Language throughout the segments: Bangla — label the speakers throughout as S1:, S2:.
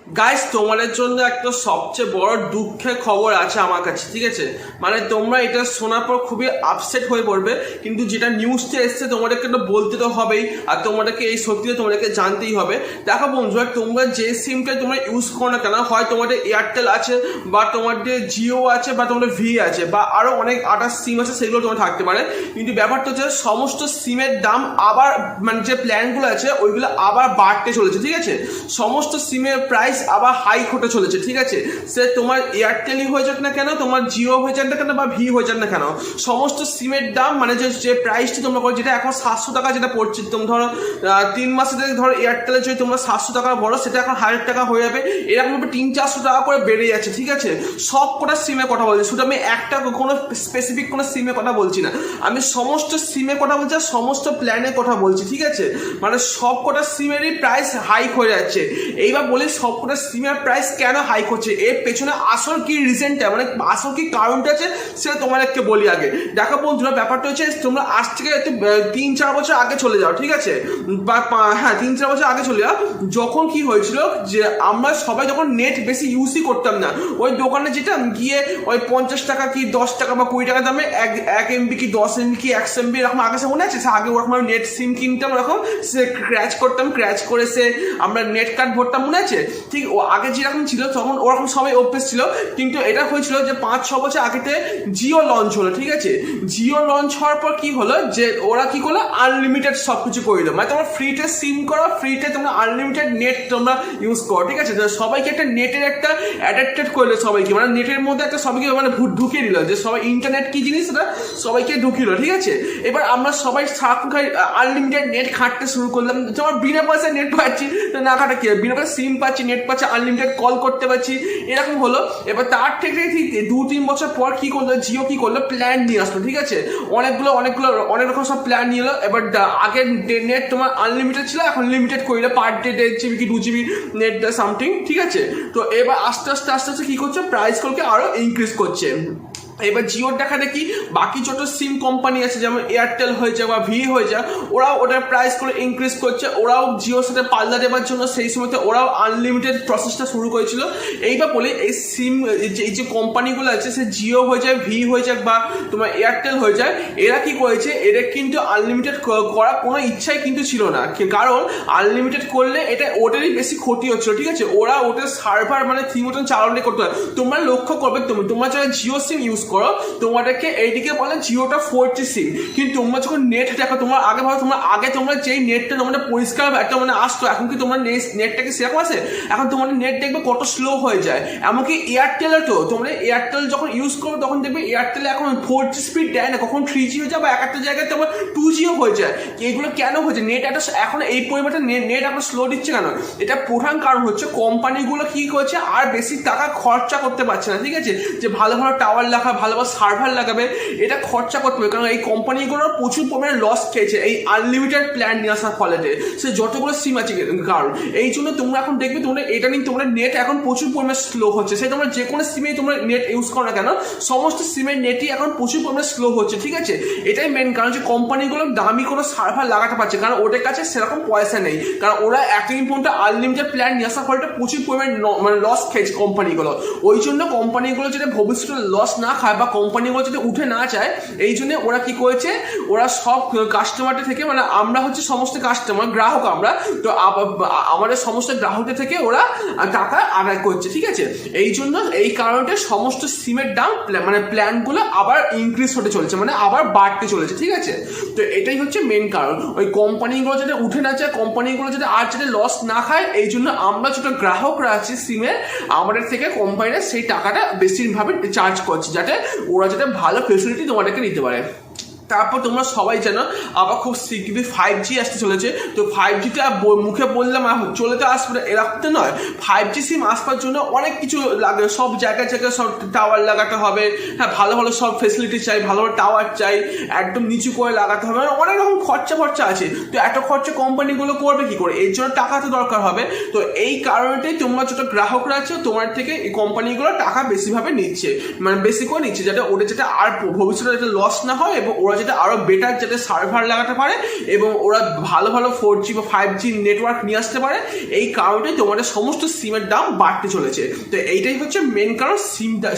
S1: গাইস, তোমাদের জন্য একটা সবচেয়ে বড় দুঃখের খবর আছে আমার কাছে, ঠিক আছে? মানে তোমরা এটা শোনার পর খুবই আপসেট হয়ে পড়বে, কিন্তু যেটা নিউজটা এসছে তোমাদেরকে তো বলতে তো হবেই, আর তোমাদেরকে এই সত্যিটা তোমাদেরকে জানতেই হবে। দেখো বন্ধুরা, তোমরা যে সিমটা তোমরা ইউজ করো না কেন, হয় তোমাদের এয়ারটেল আছে, বা তোমাদের জিও আছে, বা তোমাদের ভি আছে, বা আরও অনেক আটার সিম আছে, সেগুলো তোমার থাকতে পারে। কিন্তু ব্যাপারটা হচ্ছে সমস্ত সিমের দাম আবার, মানে যে প্ল্যানগুলো আছে ওইগুলো আবার বাড়তে চলেছে, ঠিক আছে? সমস্ত সিমের প্রাইস আবার হাইক হতে চলেছে, ঠিক আছে? সে তোমার এয়ারটেলই হয়ে যাক না কেন, তোমার জিও হয়ে যাক না কেন, বা ভি হয়ে যাক না কেন, সমস্ত সিমের দাম, মানে যে প্রাইসটি তোমরা করো, যেটা এখন 700 টাকা যেটা পড়ছে, তুমি ধরো 3 মাসে ধরো এয়ারটেলে যদি তোমরা 700 টাকা বলো, সেটা এখন 1000 টাকা হয়ে যাবে। এরকম 300-400 টাকা করে বেড়ে যাচ্ছে, ঠিক আছে? সব কটা সিমে কথা বলছি, শুধু আমি একটা কোনো স্পেসিফিক কোনো সিমে কথা বলছি না, আমি সমস্ত সিমে কথা বলছি, আর সমস্ত প্ল্যানের কথা বলছি, ঠিক আছে? মানে সব কটা সিমেরই প্রাইস হাইক হয়ে যাচ্ছে। এইবার বলি সব কটা সিমের প্রাইস কেন হাইক হচ্ছে, এর পেছনে আসল কি রিজনটা, মানে আসল কি কারণটা আছে, সেটা তোমাদেরকে বলি আগে। দেখো বন্ধুরা, ব্যাপারটা হচ্ছে তোমরা আজ থেকে 3-4 বছর আগে চলে যাও, ঠিক আছে? বা হ্যাঁ, 3-4 বছর আগে চলে যাও, যখন কি হয়েছিল যে আমরা সবাই যখন নেট বেশি ইউজই করতাম না, ওই দোকানে যেতাম, গিয়ে ওই 50 টাকা কি 10 টাকা বা 20 টাকা দামে 1 এমবি কি 10 এমবি কি 100 এমবি এরকম আগে সে মনে আছে, আগে ওরকম নেট সিম কিনতাম, ওরকম সে ক্র্যাচ করতাম, ক্র্যাচ করে সে আমরা নেট কার্ড ভরতাম, মনে আছে? ঠিক ও আগে যেরকম ছিল তখন ওরকম সবাই অভ্যেস ছিল। কিন্তু এটা হয়েছিল যে 5-6 বছর আগেতে জিও লঞ্চ হলো, ঠিক আছে? জিও লঞ্চ হওয়ার পর কি হলো, যে ওরা কি করলো, আনলিমিটেড সবকিছু করে দিল, মানে তোমরা ফ্রিতে সিম করো, ফ্রিতে তোমরা আনলিমিটেড নেট তোমরা ইউজ করো, ঠিক আছে? সবাইকে একটা নেটের একটা অ্যাডাপ্টেড করলো, সবাইকে মানে নেটের মধ্যে একটা সবাইকে মানে ঢুকিয়ে দিল, যে সবাই ইন্টারনেট কি জিনিস সেটা সবাইকে ঢুকিল, ঠিক আছে? এবার আমরা সবাই সারাক্ষণ আনলিমিটেড নেট খাটতে শুরু করলাম, তোমার বিনা পয়সায় নেট পাচ্ছি, তো না খাটা কি, বিনা পয়সা সিম পাচ্ছি, নেট পাচ্ছি, আনলিমিটেড কল করতে পারছি, এরকম হলো। এবার তার থেকে ঠিক 2-3 বছর পর কি করলো, জিও কি করলো, প্ল্যান নিয়ে আসলো, ঠিক আছে? অনেক রকম সব প্ল্যান নিয়ে এলো। এবার আগে নেট তোমার আনলিমিটেড ছিল, এখন লিমিটেড করলো, পার ডে 1.5 জিবি কি 2 জিবি নেট সামথিং, ঠিক আছে? তো এবার আস্তে আস্তে কি করছে, প্রাইসগুলোকে আরো ইনক্রিজ করছে। এবার জিওর দেখা দেখি বাকি যত সিম কোম্পানি আছে, যেমন এয়ারটেল হয়ে যায় বা ভি হয়ে যায়, ওরাও ওটার প্রাইস করে ইনক্রিজ করছে, ওরাও জিওর সাথে পাল্লা দেওয়ার জন্য সেই সময়তে ওরাও আনলিমিটেড প্রসেসটা শুরু করেছিল। এইবার বলি এই সিম এই যে কোম্পানিগুলো আছে, সে জিও হয়ে যায়, ভি হয়ে যাক, বা তোমার এয়ারটেল হয়ে যায়, এরা কি করেছে, এরা কিন্তু আনলিমিটেড করার কোনো ইচ্ছাই কিন্তু ছিল না, কারণ আনলিমিটেড করলে এটা ওটারই বেশি ক্ষতি হচ্ছিল, ঠিক আছে? ওরা ওটার সার্ভার মানে ঠিক মতন চালানো করতে হয়। তোমরা লক্ষ্য করবে, তোমরা যারা জিও সিম ইউজ করো, তোমাদেরকে এইদিকে বলে জিওটা 4G সিম, কিন্তু তোমরা যখন নেট দেখো, তোমরা আগে ভাবো, তোমরা যেই নেটটা তোমাদের পরিষ্কার একটা মানে আসতো, এখন কি তোমার নেটটা কি সেরকম আছে? এখন তোমাদের নেট দেখবে কত স্লো হয়ে যায়। এমনকি এয়ারটেলে তো তোমরা এয়ারটেল যখন ইউজ করো, তখন দেখবে এয়ারটেলে এখন 4G স্পিড দেয় না, কখন 3G হয়ে যায়, বা একটা জায়গায় তোমার 2Gও হয়ে যায়। এইগুলো কেন হয়েছে, নেট একটা এখন এই পরিমাণে নেট এখন স্লো দিচ্ছে কেন? এটা প্রধান কারণ হচ্ছে কোম্পানিগুলো কি করেছে, আর বেশি টাকা খরচা করতে পারছে না, ঠিক আছে? যে ভালো ভালো টাওয়ার লাগা, ভালো সার্ভার লাগাবে, এটা খরচা করতে হবে, কারণ এই কোম্পানিগুলোর প্রচুর পরিমাণে লস খেয়েছে এই আনলিমিটেড প্ল্যান নিয়ে আসার ফলেতে, সে যতগুলো সিম আছে। কারণ এই জন্য তোমরা এখন দেখবে, তোমরা এটা নিয়ে তোমরা নেট এখন প্রচুর পরিমাণে স্লো হচ্ছে, সে তোমরা যে কোনো সিমেই তোমরা নেট ইউজ করো না কেন, সমস্ত সিমের নেটই এখন প্রচুর পরিমাণে স্লো হচ্ছে, ঠিক আছে? এটাই মেন কারণ, যে কোম্পানিগুলো দামি কোনো সার্ভার লাগাতে পারছে, কারণ ওদের কাছে সেরকম পয়সা নেই, কারণ ওরা এতদিন পর্যন্ত আনলিমিটেড প্ল্যান নিয়ে আসার ফলে প্রচুর পরিমাণে মানে লস খেয়েছে কোম্পানিগুলো। ওই জন্য কোম্পানিগুলো যদি ভবিষ্যতে লস না খায়, বা কোম্পানিগুলো যদি উঠে না যায়, এই জন্য ওরা কি করেছে, ওরা সব কাস্টমারদের থেকে, মানে আমরা হচ্ছে সমস্ত কাস্টমার গ্রাহক, আমরা তো আমাদের সমস্ত গ্রাহকদের থেকে ওরা টাকা আদায় করছে, ঠিক আছে? এই জন্য এই কারণে সমস্ত সিমের দাম মানে প্ল্যানগুলো আবার ইনক্রিজ হতে চলেছে, মানে আবার বাড়তে চলেছে, ঠিক আছে? তো এটাই হচ্ছে মেন কারণ, ওই কোম্পানিগুলো যাতে উঠে না যায়, কোম্পানিগুলো যাতে আর যাতে লস না খায়, এই জন্য আমরা যেটা গ্রাহকরা আছি সিমের, আমাদের থেকে কোম্পানিরা সেই টাকাটা বেশিভাবে চার্জ করছে, যাতে ওরা যাতে ভালো ফেসিলিটি তোমাদেরকে দিতে পারে। তারপর তোমরা সবাই জানো আবার খুব শীঘ্রই 5G আসতে চলেছে। তো 5Gটা মুখে বললাম চলে তো আসবে, এরকম তো নয়। 5G সিম আসবার জন্য অনেক কিছু লাগে, সব জায়গায় সব টাওয়ার লাগাতে হবে, হ্যাঁ, ভালো ভালো সব ফেসিলিটি চাই, ভালো ভালো টাওয়ার চাই, একদম নিচু করে লাগাতে হবে, অনেক রকম খরচা আছে। তো এত খরচা কোম্পানিগুলো করবে কি করে, এর জন্য টাকা তো দরকার হবে। তো এই কারণেটাই তোমরা যত গ্রাহকরা আছে, তোমার থেকে এই কোম্পানিগুলো টাকা বেশিভাবে নিচ্ছে, মানে বেশি করে নিচ্ছে, যাতে ওদের যেটা আর ভবিষ্যতে যাতে লস না হয়, এবং ওরা ওরা যাতে আরো বেটার যাতে সার্ভার লাগাতে পারে এবং ওরা ভালো ভালো 4G বা 5G নেটওয়ার্ক নিয়ে আসতে পারে, এই কারণে তোমাদের সমস্ত সিমের দাম বাড়তে চলেছে। তো এইটাই হচ্ছে মেন কারণ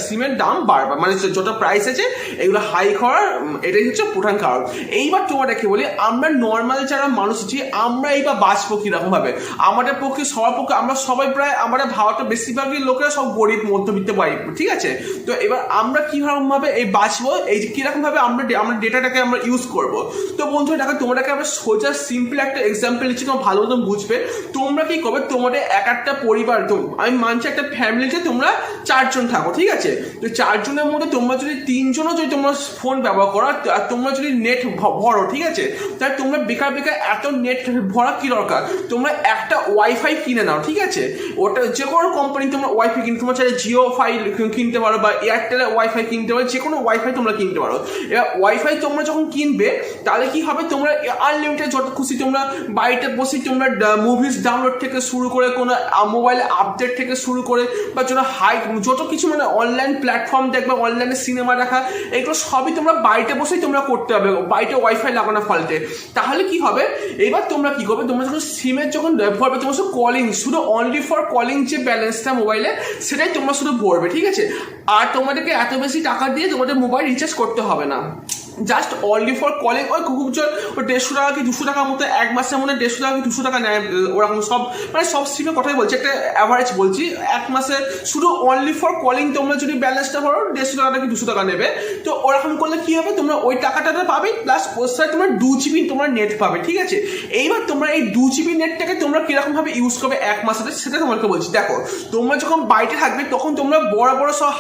S1: সিমের দাম বাড়বে, মানে যত প্রাইস আছে এগুলো হাই করার এটাই হচ্ছে প্রধান কারণ। এইবার তোমাদেরকে বলি, আমরা নর্মাল যারা মানুষ আছি আমরা এইবার বাঁচবো কিরকম ভাবে? আমাদের পক্ষে সবার পক্ষে আমরা সবাই প্রায় আমাদের ভারতের বেশিরভাগই লোকেরা সব গরিব মধ্যবিত্ত বাড়ি, ঠিক আছে? তো এবার আমরা কিরকম ভাবে এই বাঁচবো, এই কিরকম ভাবে আমরা ডেটাটাকে আমরা ইউজ করবো। তো বন্ধুরা দেখো, তোমাদেরকে আমরা সোজা সিম্পল একটা এক্সাম্পল দিচ্ছি, তোমার ভালো মতন বুঝবে। তোমরা কি করবে, তোমাদের একটা পরিবার, আমি মানছি একটা ফ্যামিলিতে তোমরা 4 জন থাকো, ঠিক আছে? তো 4 জনের মধ্যে তোমরা যদি 3 জনও যদি তোমরা ফোন ব্যবহার করো আর তোমরা যদি নেট ভরো, ঠিক আছে, তাহলে তোমরা বেকার এত নেট ভরা কি দরকার? তোমরা একটা ওয়াইফাই কিনে নাও, ঠিক আছে? ওটা যে কোনো কোম্পানি তোমরা ওয়াইফাই কিনতে, তোমরা চাইলে জিও কিনতে পারো বা এয়ারটেলের ওয়াইফাই কিনতে পারো, যে কোনো ওয়াইফাই তোমরা কিনতে পারো। এবার ওয়াইফাই তোমরা যখন কিনবে তাহলে কি হবে, তোমরা আনলিমিটেড যত খুশি তোমরা বাড়িতে বসে তোমরা মুভিজ ডাউনলোড থেকে শুরু করে কোনো মোবাইলে আপডেট থেকে শুরু করে বা যত কিছু মানে অনলাইন প্ল্যাটফর্ম দেখবে, অনলাইনে সিনেমা দেখা, এগুলো সবই তোমরা বাড়িতে বসেই তোমরা করতে হবে, বাড়িতে ওয়াইফাই লাগানো ফলতে। তাহলে কি হবে, এবার তোমরা কি করবে, তোমরা যখন সিমের যখন ভরবে, তোমরা শুধু কলিং, শুধু অনলি ফর কলিং যে ব্যালেন্সটা মোবাইলে সেটাই তোমরা শুধু ভরবে, ঠিক আছে? আর তোমাদেরকে এত বেশি টাকা দিয়ে তোমাদের মোবাইল রিচার্জ করতে হবে না, জাস্ট অনলি ফর কলিং। ওই খুব জোর 150 টাকা কি 200 টাকার মতো, এক মাসের মধ্যে 150 টাকা কি 200 টাকা নেয় ওরকম সব, মানে সব সিমের কথাই বলছি, একটা অ্যাভারেজ বলছি। এক মাসে শুধু অনলি ফর কলিং তোমরা যদি ব্যালেন্সটা ভরো 150 টাকা কি 200 টাকা নেবে। তো ওরকম করলে কি হবে, তোমরা ওই টাকাটা পাবে প্লাস ওর সাথে তোমরা 2 GB তোমরা নেট পাবে, ঠিক আছে? এইবার তোমরা এই 2 GB নেটটাকে তোমরা কিরকম ভাবে ইউজ করবে এক মাসে, সেটা তোমাকে বলছি। দেখো, তোমরা যখন বাড়িতে থাকবে তখন তোমরা বড় বড় সব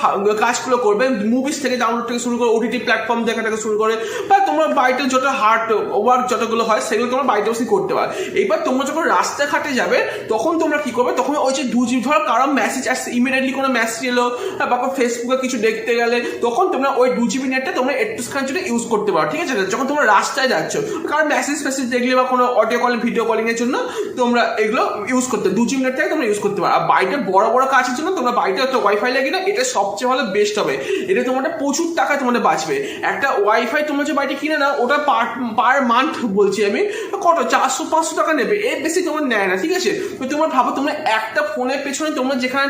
S1: কাজগুলো করবে, মুভিজ থেকে ডাউনলোড থেকে শুরু করে ওটিটি প্ল্যাটফর্ম দেখা থেকে শুরু করে, বা তোমরা বাড়িতে যত হার্ড ওয়ার্ক যতগুলো হয় সেগুলো তোমরা বাড়িতে বসে করতে পারো। এইবার তোমরা যখন রাস্তাঘাটে যাবে তখন তোমরা কি করবে, তখন ওই যে 2 GB, ধরো কারো মেসেজ আসছে, ইমিডিয়েটলি কোনো মেসেজ এলো বা ফেসবুকে কিছু দেখতে গেলে, তখন তোমরা ওই 2 GB নেটটা তোমরা একটুখানি জন্য ইউজ করতে পারো, ঠিক আছে? যখন তোমরা রাস্তায় যাচ্ছ, কারণ মেসেজ দেখলে বা কোনো অডিও কলিং ভিডিও কলিং এর জন্য তোমরা এগুলো ইউজ করতে 2 GB নেটটাকে তোমরা ইউজ করতে পারো। আর বাড়িতে বড় বড় কাজের জন্য তোমরা বাড়িতে একটা ওয়াইফাই লাগিয়ে না, এটা সবচেয়ে ভালো বেস্ট হবে। এটা তোমাদের প্রচুর টাকা তোমাদের বাঁচবে। একটা ওয়াইফাই তোমরা যে বাড়িতে কিনে না, ওটা পার মান্থ বলছি আমি, কত 400-500 টাকা নেবে, এর বেশি তোমার নেয় না, ঠিক আছে? তো তোমরা ভাবো, তোমরা একটা ফোনের পেছনে তোমরা যেখানে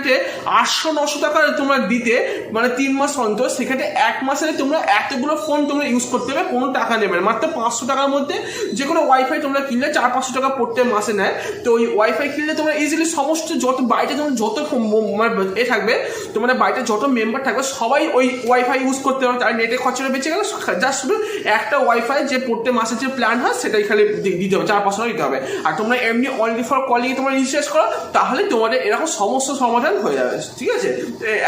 S1: 800-900 টাকা তোমরা দিতে মানে 3 মাস অন্তর, সেখানে 1 মাসে তোমরা এতগুলো ফোন তোমরা ইউজ করতে হবে, কোনো টাকা নেবে না। মাত্র 500 টাকার মধ্যে যে কোনো ওয়াইফাই তোমরা কিনলে 400-500 টাকা প্রত্যেক মাসে নেয়। তো ওই ওয়াইফাই কিনলে তোমরা ইজিলি সমস্ত যত বাড়িতে তোমার যত থাকবে, তোমাদের বাড়িতে যত মেম্বার থাকবে সবাই ওই ওয়াইফাই ইউজ করতে পারবে, তার নেটের খরচাটা বেঁচে গেল। জাস্ট শুধু একটা ওয়াইফাই যে প্রত্যেক মাসে যে প্ল্যান হয় সেটাই খালি দিতে হবে, 400-500 টাকা দিতে হবে। আর তোমরা এমনি অনলি ফর কলিং তোমরা রিচার্জ করো, তাহলে তোমাদের এরকম সমস্যার সমাধান হয়ে যাবে, ঠিক আছে?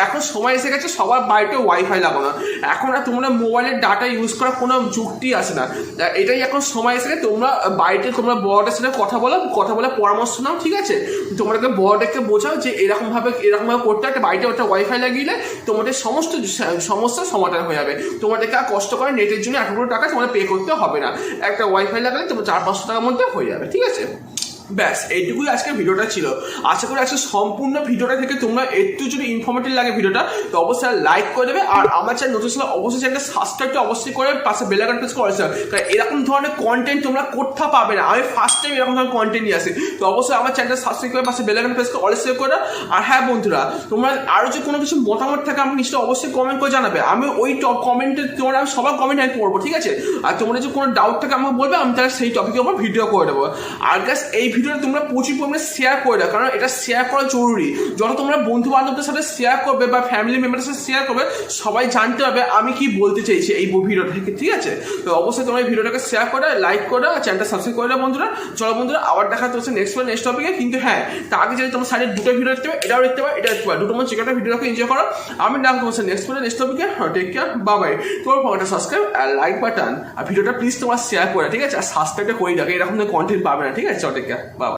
S1: এখন সময় এসে গেছে সবার বাড়িতে ওয়াইফাই লাগানো, এখন আর তোমরা মোবাইলের ডাটা ইউজ করার কোনো যুক্তি আসে না। এটাই এখন সময় এসে গেছে, তোমরা বাড়িতে তোমরা বড়দের সাথে কথা বলে পরামর্শ নাও, ঠিক আছে? তোমাদেরকে বড়দেরকে বোঝাও যে এরকম ভাবে করতে একটা বাড়িতে একটা ওয়াইফাই লাগিয়ে তোমাদের সমস্ত সমস্যার সমাধান হয়ে যাবে। তোমাদেরকে আর কষ্ট করে নেটের জন্য এতগুলো টাকা তোমাদের পে করতে হবে না, একটা ওয়াইফাই লাগালে তোমার 400-500 টাকার মধ্যে হয়ে যাবে, ঠিক আছে? ব্যাস, এইটুকুই আজকের ভিডিওটা ছিল। আশা করি আজকে সম্পূর্ণ ভিডিওটা থেকে তোমরা একটু যদি ইনফরমেটিভ লাগে ভিডিওটা, তো অবশ্যই লাইক করে দেবে। আর আমার চ্যানেল নতুন ছিল অবশ্যই চ্যানেলটা সাবস্ক্রাইবটা অবশ্যই করে পাশে বেল আইকন প্রেস করে দেবে, কারণ এরকম ধরনের কন্টেন্ট তোমরা কোথাও পাবে না। আমি ফার্স্ট টাইম এরকম ধরনের কন্টেন্ট নিয়ে আসি। তো অবশ্যই আমার চ্যানেলটা সাবস্ক্রাইব করে পাশে বেল আইকন প্রেস করে অল সেভ করে দাও। আর হ্যাঁ বন্ধুরা, তোমরা আরও যে কোনো কিছু মতামত থাকে আমি নিশ্চয়ই অবশ্যই কমেন্ট করে জানাবে। আমি ওই কমেন্টে তোমরা আমি সবার কমেন্ট আমি পড়বো, ঠিক আছে? আর তোমরা যে কোনো ডাউট থাকে আমাকে বলবে, আমি তাহলে সেই টপিকের উপর ভিডিও করে দেবো। আর গাইস, এই ভিডিওটা তোমরা প্রচুর পরিমাণে শেয়ার করে দাও, কারণ এটা শেয়ার করা জরুরি। যত তোমরা বন্ধু বান্ধবদের সাথে শেয়ার করবে বা ফ্যামিলি মেম্বারের সাথে শেয়ার করবে, সবাই জানতে হবে আমি কি বলতে চাইছি এই ভিডিওটা থেকে, ঠিক আছে? তো অবশ্যই তোমরা এই ভিডিওটাকে শেয়ার করে দাও, লাইক করে দাও, চ্যানেলটা সাবস্ক্রাইব করে দাও বন্ধুরা। চলো বন্ধুরা, আবার দেখা হচ্ছে নেক্সট টপিকে। কিন্তু হ্যাঁ, তার আগে যদি তোমার সাইডে দুটো ভিডিও দেখতে পাবে, এটাও দেখতে পাবে, এটা দেখতে পাবে, দুটো মধ্যে একটা ভিডিওটাকে এনজয় করো। আমি ডাক তোমার নেক্সট টপিকে। Take care, bye. তোমার ফোনটা সাবস্ক্রাইব আর লাইক বাটন আর ভিডিওটা প্লিজ তোমার শেয়ার করে, ঠিক আছে? আর সাবস্ক্রাইবটা করে রাখো, এরকম কন্টেন্ট পাবে না, ঠিক আছে? চলো টেক কেয়ার, বাই।